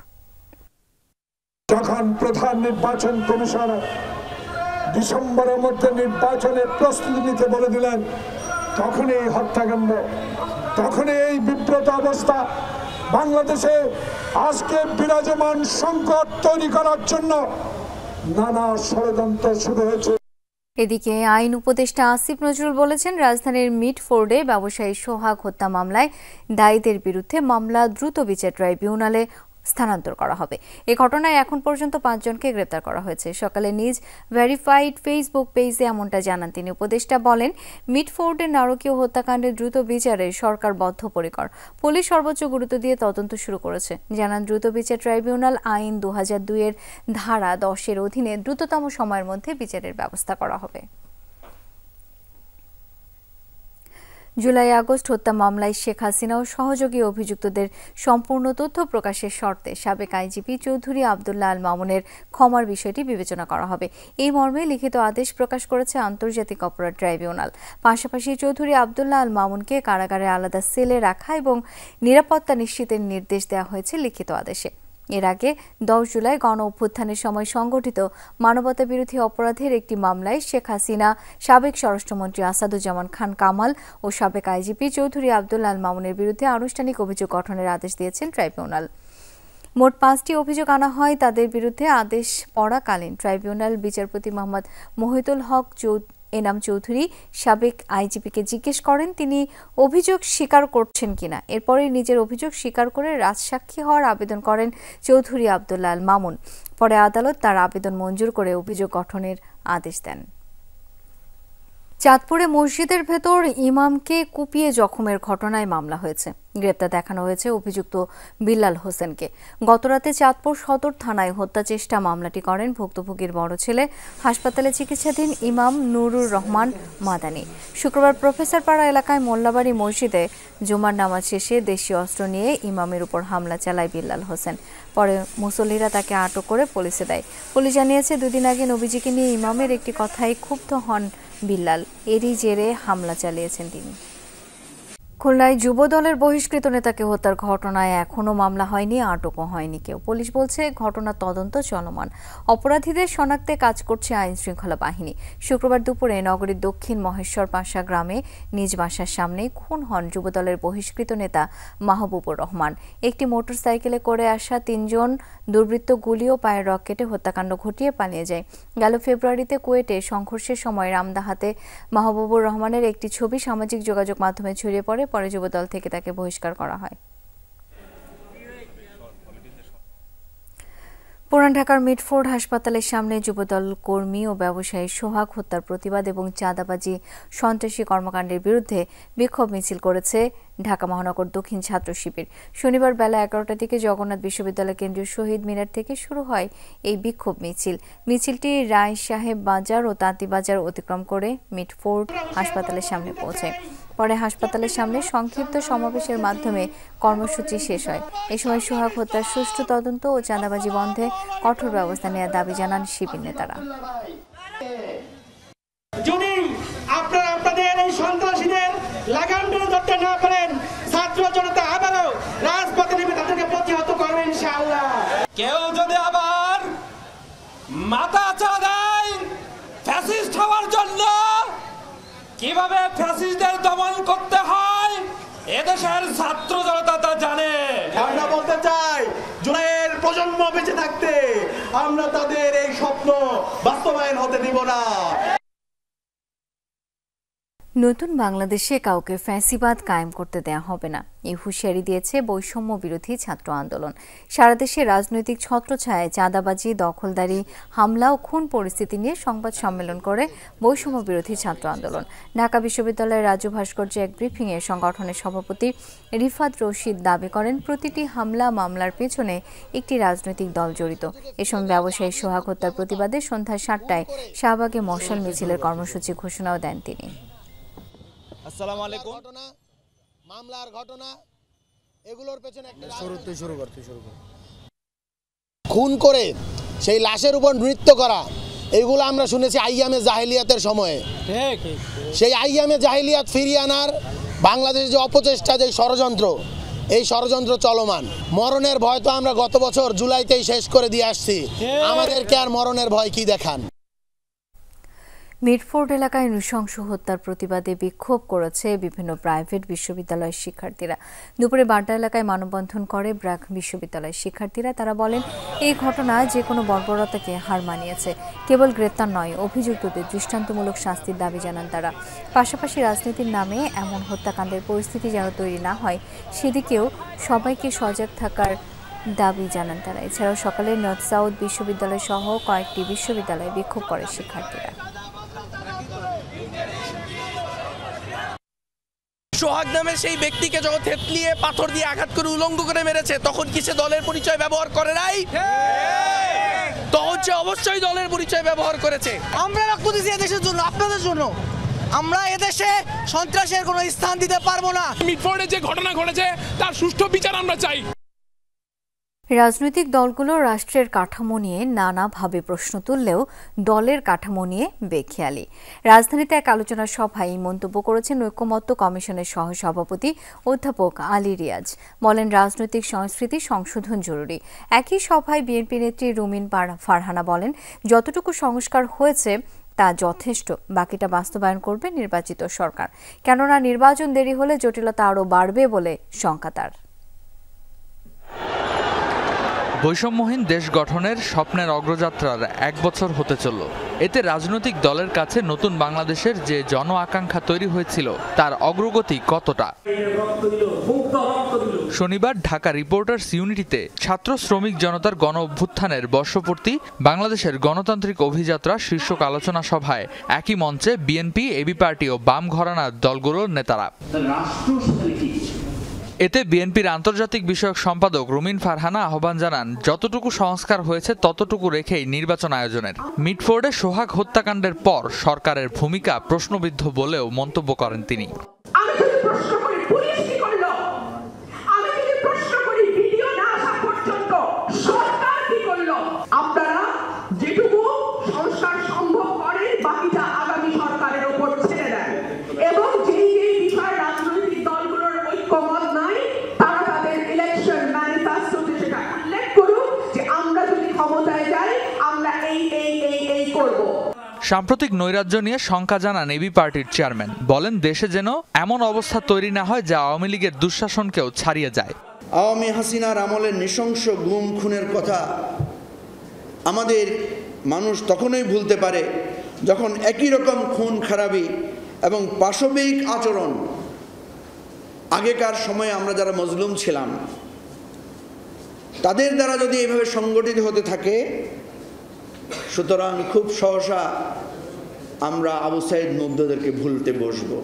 যখন প্রধান নির্বাচন কমিশনার ডিসেম্বরের মধ্যে নির্বাচনের প্রস্তুতি নিতে বলে দিলেন, তখনই এই হত্যাকাণ্ড, তখনই এই বিব্রত অবস্থা। বাংলাদেশে আজকে বিরাজমান সংকট তৈরি করার জন্য নানা ষড়যন্ত্র শুরু হয়েছে। এদিকে আইন উপদেষ্টা আসিফ নজরুল বলেছেন, রাজধানীর মিটফোর্ডে ব্যবসায়ী সোহাগ হত্যা মামলায় দায়ীদের বিরুদ্ধে মামলা দ্রুত বিচার ট্রাইব্যুনালে স্থানান্তর করা হবে। এই ঘটনায় এখন পর্যন্ত 5 জনকে গ্রেপ্তার করা হয়েছে। সকালে নিজ ভেরিফাইড ফেসবুক পেজে এমনটা জানান তিনি। উপদেষ্টা বলেন, মিটফোর্ডের নারকীয় হত্যাকাণ্ডের দ্রুত বিচারে সরকার বদ্ধপরিকর। পুলিশ সর্বোচ্চ গুরুত্ব দিয়ে তদন্ত শুরু করেছে। জানান, দ্রুত বিচার ট্রাইব্যুনাল আইন 2002-এর ধারা 10-এর অধীনে দ্রুততম সময়ের মধ্যে বিচারের ব্যবস্থা করা হবে। জুলাই আগস্ট হত্যা মামলায় শেখ হাসিনা ও সহযোগী অভিযুক্তদের সম্পূর্ণ তথ্য প্রকাশের শর্তে সাবেক আইজিপি চৌধুরী আব্দুল্লাহ আল মামুনের ক্ষমার বিষয়টি বিবেচনা করা হবে। এই মর্মে লিখিত আদেশ প্রকাশ করেছে আন্তর্জাতিক অপরাধ ট্রাইব্যুনাল। পাশাপাশি চৌধুরী আব্দুল্লাহ আল মামুনকে কারাগারে আলাদা সেলে রাখা এবং নিরাপত্তা নিশ্চিতের নির্দেশ দেওয়া হয়েছে লিখিত আদেশে। এর আগে 10 জুলাই গণ অভ্যুত্থানের সময় সংগঠিত মানবতাবিরোধী অপরাধের একটি মামলায় শেখ হাসিনা, সাবেক স্বরাষ্ট্রমন্ত্রী আসাদুজ্জামান খান কামাল ও সাবেক আইজিপি চৌধুরী আব্দুল্লাহ আল মামুনের বিরুদ্ধে আনুষ্ঠানিক অভিযোগ গঠনের আদেশ দিয়েছেন ট্রাইব্যুনাল। মোট 5টি অভিযোগ আনা হয় তাদের বিরুদ্ধে। আদেশ পড়াকালীন ট্রাইব্যুনাল বিচারপতি মোহাম্মদ মহিতুল হক এনাম চৌধুরী সাবেক আইজিপিকে জিজ্ঞেস করেন তিনি অভিযোগ স্বীকার করছেন কিনা। এরপরে নিজের অভিযোগ স্বীকার করে রাজসাক্ষী হওয়ার আবেদন করেন চৌধুরী আব্দুল্লাহ আল মামুন। পরে আদালত তার আবেদন মঞ্জুর করে অভিযোগ গঠনের আদেশ দেন। চাঁদপুরে মসজিদের ভেতর ইমামকে কুপিয়ে জখমের ঘটনায় মামলা হয়েছে। গ্রেপ্তার দেখানো হয়েছে অভিযুক্ত বিল্লাল হোসেনকে। গতরাতে চাঁদপুর সদর থানায় হত্যা চেষ্টা মামলাটি করেন ভুক্তভোগীর বড় ছেলে, হাসপাতালে চিকিৎসাধীন ইমাম নুরুর রহমান মাদানী। শুক্রবার প্রফেসরপাড়া এলাকায় মোল্লাবাড়ি মসজিদে জুমার নামাজ শেষে দেশীয় অস্ত্র নিয়ে ইমামের উপর হামলা চালায় বিল্লাল হোসেন। পরে মুসল্লিরা তাকে আটক করে পুলিশে দেয়। পুলিশ জানিয়েছে 2 দিন আগে নবীজিকে নিয়ে ইমামের একটি কথায় ক্ষুব্ধ হন বিল্লাল। এরই জেরে হামলা চালিয়েছেন তিনি। খুলনায় যুব দলের বহিষ্কৃত নেতাকে হত্যার ঘটনায় এখনও মামলা হয়নি, আটকও হয়নি কেউ। পুলিশ বলছে ঘটনার তদন্ত চলমান। অপরাধীদের শনাক্তে কাজ করছে আইন শৃঙ্খলা বাহিনী। শুক্রবার দুপুরে নগরীর দক্ষিণ মহেশ্বর পাশা গ্রামে নিজ বাসার সামনেই খুন হন যুবদলের বহিষ্কৃত নেতা মাহবুবুর রহমান। একটি মোটরসাইকেলে করে আসা 3 জন দুর্বৃত্ত গুলি ও পায়ের রকেটে হত্যাকাণ্ড ঘটিয়ে পালিয়ে যায়। গেল ফেব্রুয়ারিতে কুয়েটে সংঘর্ষের সময় রামদাহাতে মাহবুবুর রহমানের একটি ছবি সামাজিক যোগাযোগ মাধ্যমে ছড়িয়ে পড়ে। পরে যুবদল থেকে তাকে বহিষ্কার করা হয়। পুরান ঢাকার মিটফোর্ড হাসপাতালের সামনে যুবদল কর্মী ও ব্যবসায়ী সোহাগ হত্যার প্রতিবাদ এবং চাঁদাবাজি সন্ত্রাসী কর্মকাণ্ডের বিরুদ্ধে বিক্ষোভ মিছিল করেছে ঢাকা মহানগর দক্ষিণ ছাত্র শিবির। শনিবার বেলা 11টার দিকে জগন্নাথ বিশ্ববিদ্যালয় কেন্দ্রীয় শহীদ মিনার থেকে শুরু হয় এই বিক্ষোভ মিছিল। মিছিলটি রায় সাহেব বাজার ও তাঁতি বাজার অতিক্রম করে মিটফোর্ড হাসপাতালের সামনে পৌঁছায়। পরে হাসপাতালের সামনে সংক্ষিপ্ত সমাবেশের মাধ্যমে কর্মসূচি শেষ হয়। এই সময় সোহাগ হত্যার সুষ্ঠু তদন্ত ও চাঁদাবাজি বন্ধে কঠোর ব্যবস্থা নেওয়ার দাবি জানান শিবির নেতারা। যদি আপনারা আপনাদের এই সন্ত্রাসীদের লাগাম ধরতে না পারেন, ছাত্র জনতা আবারও রাজপথে নেমে তাদেরকে প্রতিহত করবে ইনশাআল্লাহ। কেউ যদি আবার মাথা চাড়া দেয় ফ্যাসিস্ট হওয়ার জন্য, কিভাবে ফ্যাসিস্টদের দমন করতে হয় এদেশের ছাত্র জনতা তা জানে। আমরা বলতে চাই জুলাইয়ের প্রজন্ম বেঁচে থাকতে আমরা তাদের এই স্বপ্ন বাস্তবায়ন হতে দিব না। নতুন বাংলাদেশে কাউকে ফ্যাসিবাদ কায়েম করতে দেয়া হবে না, এই হুঁশিয়ারি দিয়েছে বৈষম্য বিরোধী ছাত্র আন্দোলন। সারা দেশে রাজনৈতিক ছত্রছায়ায় চাঁদাবাজি, দখলদারি, হামলা ও খুন পরিস্থিতি নিয়ে সংবাদ সম্মেলন করে বৈষম্য বিরোধী ছাত্র আন্দোলন। ঢাকা বিশ্ববিদ্যালয়ের রাজু ভাস্কর্যে এক ব্রিফিংয়ে সংগঠনের সভাপতি রিফাত রশিদ দাবি করেন প্রতিটি হামলা মামলার পেছনে একটি রাজনৈতিক দল জড়িত। এ সময় ব্যবসায়ী সোহাগ হত্যার প্রতিবাদে সন্ধ্যা 7টায় শাহবাগে মশাল মিছিলের কর্মসূচি ঘোষণাও দেন তিনি। আসসালামু আলাইকুম। মামলার ঘটনা এগুলোর পেছনে একটা শুরু করতে খুন করে সেই লাশের উপর নৃত্য করা, এগুলো আমরা শুনেছি আইয়ামে জাহেলিয়াতের সময়ে। সেই আইয়ামে জাহেলিয়াত ফিরিয়ে আনার বাংলাদেশের যে অপচেষ্টা, যে ষড়যন্ত্র, এই ষড়যন্ত্র চলমান। মরণের ভয় তো আমরা গত বছর জুলাইতেই শেষ করে দিয়ে আসছি, আমাদেরকে আর মরণের ভয় কি দেখান। মিটফোর্ড এলাকায় নৃশংস হত্যার প্রতিবাদে বিক্ষোভ করেছে বিভিন্ন প্রাইভেট বিশ্ববিদ্যালয়ের শিক্ষার্থীরা। দুপুরে বাড্ডা এলাকায় মানববন্ধন করে ব্র্যাক বিশ্ববিদ্যালয়ের শিক্ষার্থীরা। তারা বলেন এই ঘটনা যে কোনো বর্বরতাকে হার মানিয়েছে। কেবল গ্রেপ্তার নয়, অভিযুক্তদের দৃষ্টান্তমূলক শাস্তির দাবি জানান তারা। পাশাপাশি রাজনীতির নামে এমন হত্যাকাণ্ডের পরিস্থিতি যেন তৈরি না হয় সেদিকেও সবাইকে সজাগ থাকার দাবি জানান তারা। এছাড়াও সকালে নর্থ সাউথ বিশ্ববিদ্যালয় সহ কয়েকটি বিশ্ববিদ্যালয়ে বিক্ষোভ করে শিক্ষার্থীরা। সোহাগ নামের সেই ব্যক্তিকে যখন থেতলিয়ে পাথর দিয়ে আঘাত করে উলঙ্গ করে মেরেছে, তখন কি সে দলের পরিচয় ব্যবহার করে নাই? তখন সে অবশ্যই দলের পরিচয় ব্যবহার করেছে। আমরা রক্ত দিয়েছি এদেশের জন্য, আপনাদের জন্য। আমরা এদেশে সন্ত্রাসের কোনো স্থান দিতে পারবো না। মিটফোর্ডে যে ঘটনা ঘটেছে তার সুষ্ঠু বিচার আমরা চাই। রাজনৈতিক দলগুলো রাষ্ট্রের কাঠামো নিয়ে নানাভাবে প্রশ্ন তুললেও দলের কাঠামো নিয়ে বেখেয়ালি। রাজধানীতে এক আলোচনা সভায় মন্তব্য করেছেন ঐক্যমত্য কমিশনের সহসভাপতি অধ্যাপক আলী রিয়াজ। বলেন, রাজনৈতিক সংস্কৃতি সংশোধন জরুরি। একই সভায় বিএনপি নেত্রী রুমিন ফারহানা বলেন, যতটুকু সংস্কার হয়েছে তা যথেষ্ট, বাকিটা বাস্তবায়ন করবে নির্বাচিত সরকার। কেননা নির্বাচন দেরি হলে জটিলতা আরও বাড়বে বলে শঙ্কা তার। বৈষম্যহীন দেশ গঠনের স্বপ্নের অগ্রযাত্রার 1 বছর হতে চলল। এতে রাজনৈতিক দলের কাছে নতুন বাংলাদেশের যে জন আকাঙ্ক্ষা তৈরি হয়েছিল তার অগ্রগতি কতটা? শনিবার ঢাকা রিপোর্টার্স ইউনিটিতে ছাত্র শ্রমিক জনতার গণ অভ্যুত্থানের বর্ষপূর্তি বাংলাদেশের গণতান্ত্রিক অভিযাত্রা শীর্ষক আলোচনা সভায় একই মঞ্চে বিএনপি, এবি পার্টি ও বাম ঘরানার দলগুলোর নেতারা। এতে বিএনপির আন্তর্জাতিক বিষয়ক সম্পাদক রুমিন ফারহানা আহ্বান জানান, যতটুকু সংস্কার হয়েছে ততটুকু রেখেই নির্বাচন আয়োজনের। মিটফোর্ডে সোহাগ হত্যাকাণ্ডের পর সরকারের ভূমিকা প্রশ্নবিদ্ধ বলেও মন্তব্য করেন তিনি। সাম্প্রতিক নৈরাজ্য নিয়ে শঙ্কা জানান এবি পার্টির চেয়ারম্যান। বলেন, দেশে যেন এমন অবস্থা তৈরি না হয় যা আওয়ামী লীগের দুঃশাসনকেও ছাড়িয়ে যায়। আওয়ামী হাসিনার আমলের নৃশংস গুম খুনের কথা আমাদের মানুষ তখনই ভুলতে পারে যখন একই রকম খুন খারাপি এবং পাশবিক আচরণ আগেকার সময়ে আমরা যারা মজলুম ছিলাম তাদের দ্বারা যদি এইভাবে সংগঠিত হতে থাকে, সুতরাং খুব সহসা আমরা আবু সাইদ মুগ্ধদেরকে ভুলতে বসবো।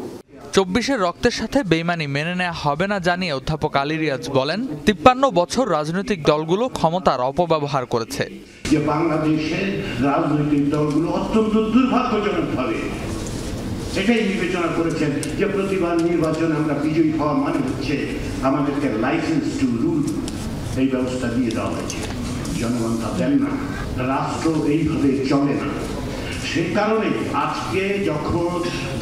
24-এর রক্তের সাথে বেইমানি মেনে নেওয়া হবে না জানিয়ে অধ্যাপক আলী রিয়াজ বলেন, 53 বছর রাজনৈতিক দলগুলো ক্ষমতার অপব্যবহার করেছে। যে বাংলাদেশের রাজনৈতিক দলগুলো অত্যন্ত দুর্ভাগ্যজনকভাবে এটাই বিবেচনা করেছেন যে প্রতিবার নির্বাচনে আমরা বিজয়ী হওয়া মানে হচ্ছে আমাদেরকে লাইসেন্স টু রুল এই ব্যবস্থা দিয়ে দেওয়া হয়েছে। জনগণ তা দেন না, রাষ্ট্র এইভাবে চলে না। সেই কারণে আজকে যখন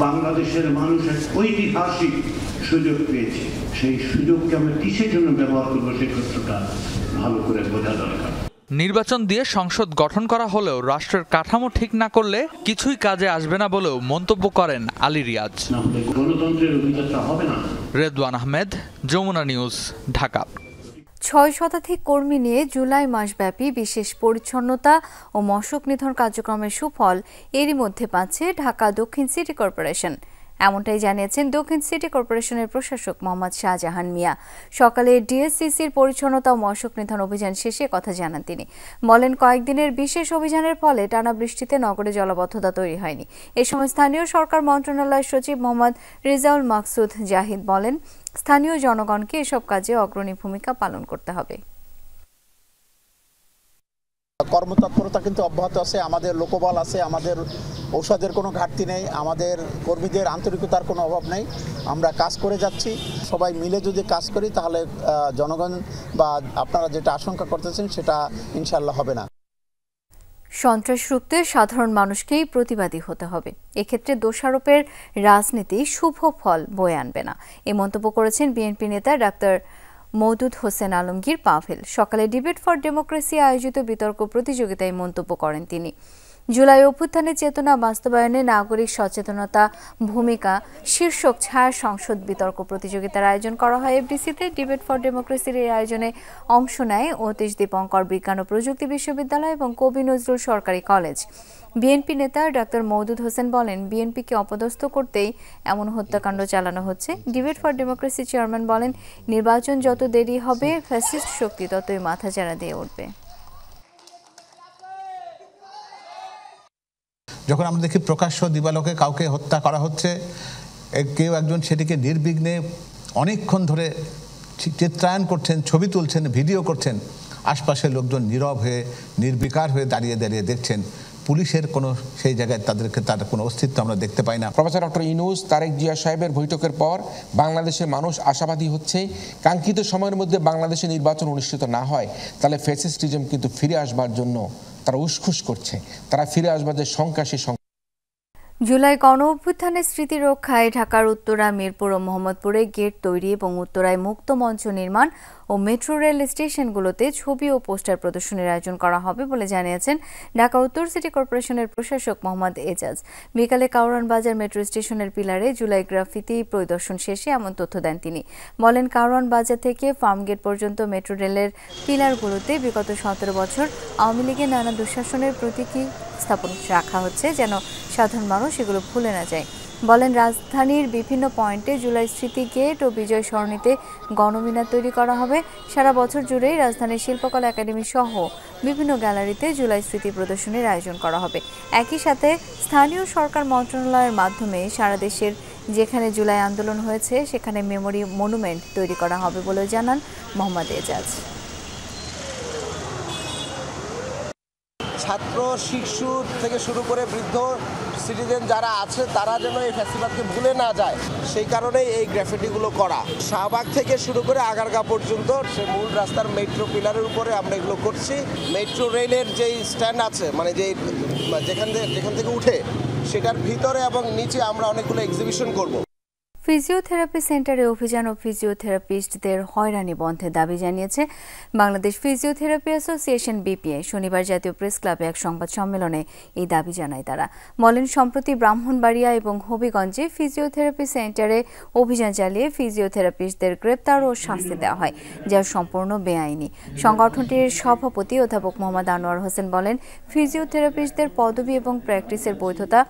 বাংলাদেশের মানুষ এক ঐতিহাসিক সুযোগ পেয়েছে, সেই সুযোগকে আমরা কিসের জন্য ব্যবহার করবো সে ক্ষেত্রটা ভালো করে বোঝা দরকার। নির্বাচন দিয়ে সংসদ গঠন করা হলেও রাষ্ট্রের কাঠামো ঠিক না করলে কিছুই কাজে আসবে না বলেও মন্তব্য করেন আলী রিয়াজ। গণতন্ত্রের অভিযাত্রা হবে না। রেদওয়ান আহমেদ, যমুনা নিউজ, ঢাকা। 6 শতাধিক কর্মী নিয়ে জুলাই মাসব্যাপী বিশেষ পরিচ্ছন্নতা ও মশক নিধন কার্যক্রমের সুফল এরই মধ্যে পাচ্ছে ঢাকা দক্ষিণ সিটি কর্পোরেশন। এমনটাই জানিয়েছেন দক্ষিণ সিটি কর্পোরেশনের প্রশাসক মোহাম্মদ শাহজাহান মিয়া। সকালে ডিএসসিসির পরিচ্ছন্নতা ও মশক নিধন অভিযান শেষে কথা জানান তিনি। বলেন, কয়েকদিনের বিশেষ অভিযানের ফলে টানা বৃষ্টিতে নগরে জলাবদ্ধতা তৈরি হয়নি। এ সময় স্থানীয় সরকার মন্ত্রণালয়ের সচিব মোহাম্মদ রিজাউল মাকসুদ জাহিদ বলেন, স্থানীয় জনগণকে এসব কাজে অগ্রণী ভূমিকা পালন করতে হবে। কর্মতৎপরতা কিন্তু অব্যাহত আছে, আমাদের লোকবল আছে, আমাদের ঔষধের কোনো ঘাটতি নেই, আমাদের কর্মীদের আন্তরিকতার কোনো অভাব নেই। আমরা কাজ করে যাচ্ছি, সবাই মিলে যদি কাজ করি তাহলে জনগণ বা আপনারা যেটা আশঙ্কা করতেছেন সেটা ইনশাল্লাহ হবে না। সন্ত্রাস রুখতে সাধারণ মানুষকেই প্রতিবাদী হতে হবে। এক্ষেত্রে দোষারোপের রাজনীতি শুভ ফল বয়ে আনবে না, এ মন্তব্য করেছেন বিএনপি নেতা ডাক্তার মওদুদ হোসেন আলমগীর পাভেল। সকালে ডিবেট ফর ডেমোক্রেসি আয়োজিত বিতর্ক প্রতিযোগিতায় মন্তব্য করেন তিনি। জুলাই অভ্যুত্থানের চেতনা বাস্তবায়নে নাগরিক সচেতনতা ভূমিকা শীর্ষক ছায়া সংসদ বিতর্ক প্রতিযোগিতার আয়োজন করা হয় এফডিসিতে। ডিবেট ফর ডেমোক্রেসির এই আয়োজনে অংশ নেয় অতীশ দীপঙ্কর বিজ্ঞান ও প্রযুক্তি বিশ্ববিদ্যালয় এবং কবি নজরুল সরকারি কলেজ। বিএনপি নেতা ডাক্তার মওদুদ হোসেন বলেন, বিএনপিকে অপদস্থ করতেই এমন হত্যাকাণ্ড চালানো হচ্ছে। ডিবেট ফর ডেমোক্রেসি চেয়ারম্যান বলেন, নির্বাচন যত দেরি হবে ফ্যাসিস্ট শক্তি ততই মাথাচাড়া দিয়ে উঠবে। যখন আমরা দেখি প্রকাশ্য দিবালোকে কাউকে হত্যা করা হচ্ছে, কেউ একজন সেটিকে নির্বিঘ্নে অনেকক্ষণ ধরে চিত্রায়ন করছেন, ছবি তুলছেন, ভিডিও করছেন, আশপাশের লোকজন নীরব হয়ে নির্বিকার হয়ে দাঁড়িয়ে দাঁড়িয়ে দেখছেন, পুলিশের কোনো সেই জায়গায় তার কোনো অস্তিত্ব আমরা দেখতে পাই না। প্রফেসর ডক্টর ইউনূস তারেক জিয়া সাহেবের বৈঠকের পর বাংলাদেশের মানুষ আশাবাদী হচ্ছে কাঙ্ক্ষিত সময়ের মধ্যে বাংলাদেশে নির্বাচন অনুষ্ঠিত না হয় তাহলে ফ্যাসিস্টিজম কিন্তু ফিরে আসবার জন্য তারা উসখুস করছে, তারা ফিরে আসবার যে শঙ্কা সেই জুলাই গণ অভ্যুত্থানের স্মৃতি রক্ষায় ঢাকার উত্তরা, মিরপুর ও মোহাম্মদপুরে গেট তৈরি এবং উত্তরায় মুক্ত মঞ্চ নির্মাণ ও মেট্রো রেল স্টেশনগুলোতে ছবি ও পোস্টার প্রদর্শনীর আয়োজন করা হবে বলে জানিয়েছেন ঢাকা উত্তর সিটি কর্পোরেশনের প্রশাসক মোহাম্মদ এজাজ। বিকালে কাউরান বাজার মেট্রো স্টেশনের পিলারে জুলাই গ্রাফিতি পরিদর্শন শেষে এমন তথ্য দেন তিনি। বলেন, কাউরান বাজার থেকে ফার্মগেট পর্যন্ত মেট্রো রেলের পিলারগুলোতে বিগত 17 বছর আওয়ামী লীগের নানা দুঃশাসনের প্রতীকী স্থাপন রাখা হচ্ছে যেন সাধারণ মানুষ এগুলো ভুলে না যায়। বলেন, রাজধানীর বিভিন্ন পয়েন্টে জুলাই স্মৃতি গেট ও বিজয় সরণিতে গণমিনার তৈরি করা হবে। সারা বছর জুড়েই রাজধানীর শিল্পকলা একাডেমি সহ বিভিন্ন গ্যালারিতে জুলাই স্মৃতি প্রদর্শনীর আয়োজন করা হবে। একই সাথে স্থানীয় সরকার মন্ত্রণালয়ের মাধ্যমে সারা দেশের যেখানে জুলাই আন্দোলন হয়েছে সেখানে মেমোরি মনুমেন্ট তৈরি করা হবে বলে জানান মোহাম্মদ এজাজ। ছাত্র, শিশু থেকে শুরু করে বৃদ্ধ সিটিজেন যারা আছে তারা যেন এই ফেস্টিভ্যালকে ভুলে না যায়, সেই কারণেই এই গ্রাফিটিগুলো করা। শাহবাগ থেকে শুরু করে আগারগাঁ পর্যন্ত সে মূল রাস্তার মেট্রো পিলারের উপরে আমরা এগুলো করছি। মেট্রো রেলের যেই স্ট্যান্ড আছে, মানে যেখান থেকে উঠে, সেটার ভিতরে এবং নিচে আমরা অনেকগুলো এক্সিবিশন করব। ফিজিওথেরাপি সেন্টারে অভিযান ও ফিজিওথেরাপিস্টদের হয়রানি বন্ধের দাবি জানিয়েছে বাংলাদেশ ফিজিওথেরাপি অ্যাসোসিয়েশন বিপিএ। শনিবার জাতীয় প্রেস ক্লাবে এক সংবাদ সম্মেলনে এই দাবি জানায় তারা। বলেন, সম্প্রতি ব্রাহ্মণবাড়িয়া এবং হবিগঞ্জে ফিজিওথেরাপি সেন্টারে অভিযান চালিয়ে ফিজিওথেরাপিস্টদের গ্রেপ্তার ও শাস্তি দেওয়া হয়, যা সম্পূর্ণ বেআইনি। সংগঠনটির সভাপতি অধ্যাপক মোহাম্মদ আনোয়ার হোসেন বলেন, ফিজিওথেরাপিস্টদের পদবি এবং প্র্যাকটিসের বৈধতা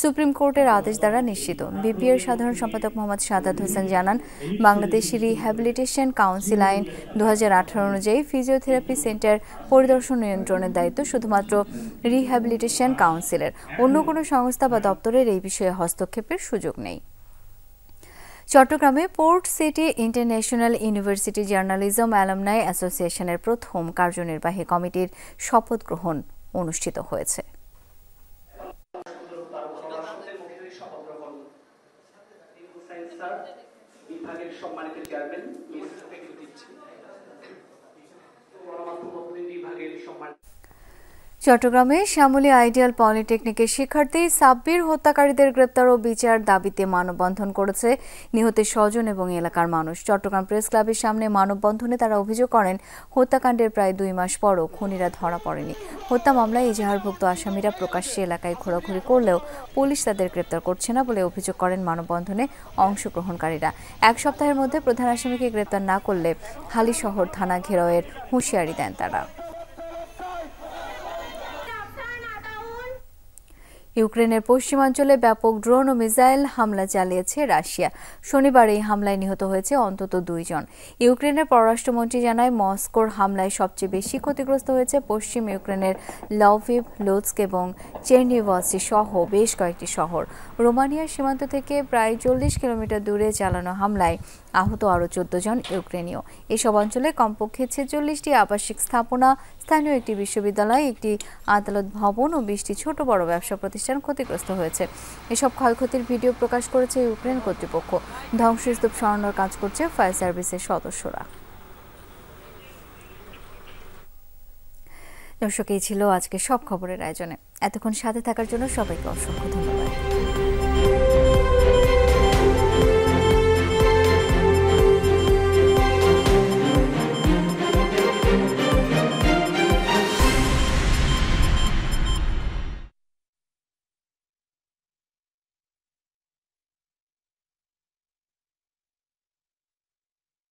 সুপ্রিম কোর্টের আদেশ দ্বারা নিশ্চিত। বিপিএর সাধারণ সম্পাদক মোহাম্মদ সাদাত হোসেন জানান, বাংলাদেশ রিহ্যাবিলিটেশন কাউন্সিল আইন 2018 অনুযায়ী ফিজিওথেরাপি সেন্টার পরিদর্শন নিয়ন্ত্রণের দায়িত্ব শুধুমাত্র রিহ্যাবিলিটেশন কাউন্সিলের। অন্য কোনো সংস্থা বা দপ্তরের এই বিষয়ে হস্তক্ষেপের সুযোগ নেই। চট্টগ্রামে port city international university journalism alumni অ্যাসোসিয়েশনের প্রথম কার্যনির্বাহী কমিটির শপথ গ্রহণ অনুষ্ঠিত হয়েছে। বিভাগের সম্মানিত চেয়ারম্যান মিস বিভাগের সম্মানিত চট্টগ্রামে শ্যামলী আইডিয়াল পলিটেকনিকের শিক্ষার্থী সাব্বির হত্যাকারীদের গ্রেপ্তার ও বিচার দাবিতে মানববন্ধন করেছে নিহতের স্বজন এবং এলাকার মানুষ। চট্টগ্রাম প্রেস ক্লাবের সামনে মানববন্ধনে তারা অভিযোগ করেন, হত্যাকাণ্ডের প্রায় 2 মাস পরও খুনিরা ধরা পড়েনি। হত্যা মামলায় এজাহারভুক্ত আসামিরা প্রকাশ্যে এলাকায় ঘোরাঘুরি করলেও পুলিশ তাদের গ্রেপ্তার করছে না বলে অভিযোগ করেন মানববন্ধনে অংশগ্রহণকারীরা। 1 সপ্তাহের মধ্যে প্রধান আসামিকে গ্রেপ্তার না করলে হালিশহর থানা ঘেরাওয়ের হুঁশিয়ারি দেন তারা। ইউক্রেনের পশ্চিমাঞ্চলে ব্যাপক ড্রোন ও মিসাইল হামলা চালিয়েছে রাশিয়া। শনিবার এই হামলায় নিহত হয়েছে অন্তত 2 জন। ইউক্রেনের পররাষ্ট্রমন্ত্রী জানায়, মস্কোর হামলায় সবচেয়ে বেশি ক্ষতিগ্রস্ত হয়েছে পশ্চিম ইউক্রেনের লভিভ, লুৎস্ক এবং চেরনিভসি সহ বেশ কয়েকটি শহর। রোমানিয়ার সীমান্ত থেকে প্রায় 40 কিলোমিটার দূরে চালানো হামলায় আহত আরও 14 জন ইউক্রেনীয়। এসব অঞ্চলে কমপক্ষে 46টি আবাসিক স্থাপনা, স্থানীয় একটি বিশ্ববিদ্যালয়, একটি আদালত ভবন ও 20টি ছোট বড় ব্যবসা প্রতিষ্ঠান ক্ষতিগ্রস্ত হয়েছে। এসব ক্ষয়ক্ষতির ভিডিও প্রকাশ করেছে ইউক্রেন কর্তৃপক্ষ। ধ্বংসস্তূপ সরানোর কাজ করছে ফায়ার সার্ভিসের সদস্যরা। দর্শক, এই ছিল আজকে সব খবরের আয়োজনে। এতক্ষণ সাথে থাকার জন্য সবাইকে অসংখ্য ধন্যবাদ।